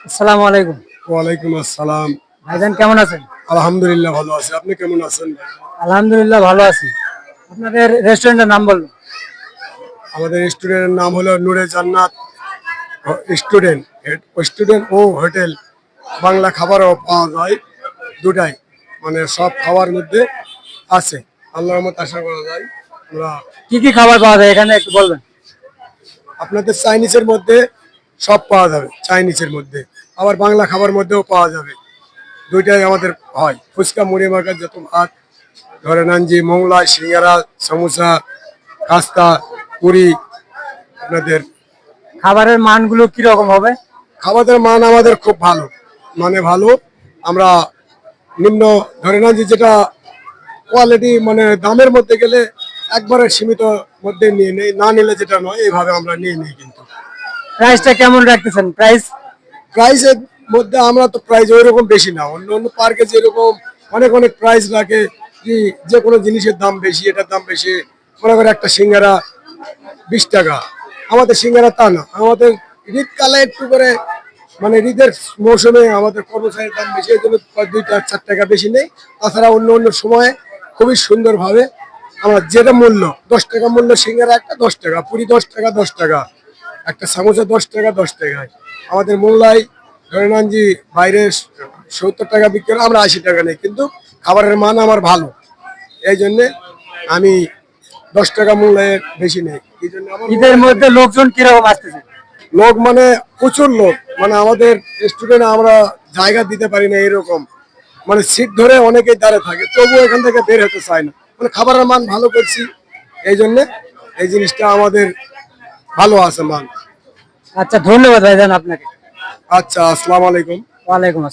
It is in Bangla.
আসসালামু আলাইকুম। ওয়ালাইকুম আসসালাম। ভাইজান কেমন আছেন? আলহামদুলিল্লাহ ভালো আছি। আপনি কেমন আছেন ভাই? আলহামদুলিল্লাহ ভালো আছি। আপনাদের রেস্টুরেন্টের নাম বলুন। আমাদের স্টুডেন্টের নাম হলো নূরে জান্নাত স্টুডেন্ট স্টুডেন্ট ও হোটেল। বাংলা খাবারও পাওয়া যায় দুটাই, মানে সব খাবার মধ্যে আছে। আল্লাহর রহমত আশা করা যায় আমরা। কি কি খাবার পাওয়া যায় এখানে একটু বলবেন? আপনাদের চাইনিজের মধ্যে সব পাওয়া যাবে, চাইনিজের মধ্যে আবার বাংলা খাবার মধ্যেও পাওয়া যাবে। দুইটাই আমাদের হয়। ফুচকা, মুড়ি মাখা, যত ভাত, ধরে নেন যে মোংলাই, সিঙ্গারা, সমোসা, কাস্তা, পুরি। আপনাদের খাবারের মানগুলো কি রকম হবে? খাবারের মান আমাদের খুব ভালো, মানে ভালো। আমরা নিম্ন ধরে নেন যে যেটা কোয়ালিটি, মানে দামের মধ্যে গেলে একবারে সীমিত মধ্যে নিয়ে নেই, না নিলে যেটা নয় এইভাবে আমরা নিয়ে নিই। কিন্তু প্রাইসটা কেমন রাখতেছেন? প্রাইসের মধ্যে আমরা তো প্রাইস ওই রকম বেশি না। অন্য অন্য পার্কে যেরকম অনেক অনেক প্রাইস রাখে, কি যে কোনো জিনিসের দাম বেশি, এটার দাম বেশি। মনে করে একটা সিঙ্গারা 20 টাকা, আমাদের সিঙ্গারা তা না। আমাদের ঈদকালে একটু করে, মানে ঈদের মৌসুমে আমাদের কর্মচারীর দাম বেশি, এই জন্য 2-4 টাকা বেশি নেই। তাছাড়া অন্য অন্য সময়ে খুবই সুন্দরভাবে আমার যেটা মূল্য, 10 টাকা মূল্য সিঙ্গারা একটা 10 টাকা, পুরি 10 টাকা 10 টাকা, একটা সামোসা 10 টাকা 10 টাকায়। আমাদের মোল্লাই ধরে নেন যে বাইরে 70 টাকা বিক্রি করে, আমরা 80 টাকা নেই, কিন্তু খাবারের মান আমার ভালো। এই জন্যে আমি 10 টাকা মূল্যের বেশি নেই। এই জন্য আমার ঈদের মধ্যে লোকজন কিরকম আসতেছে? লোক মানে প্রচুর লোক, মানে আমাদের স্টুডেন্ট আমরা জায়গা দিতে পারি না এরকম, মানে সিট ধরে অনেকেই দাঁড়িয়ে থাকে, তবুও এখান থেকে বের হতে চায় না। মানে খাবারের মান ভালো করছি, এই জন্যে এই জিনিসটা আমাদের ভালো আছে মান। আচ্ছা, ধন্যবাদ ভাইজান আপনাকে। আচ্ছা, আসসালামু আলাইকুম। ওয়ালাইকুম আসসালাম।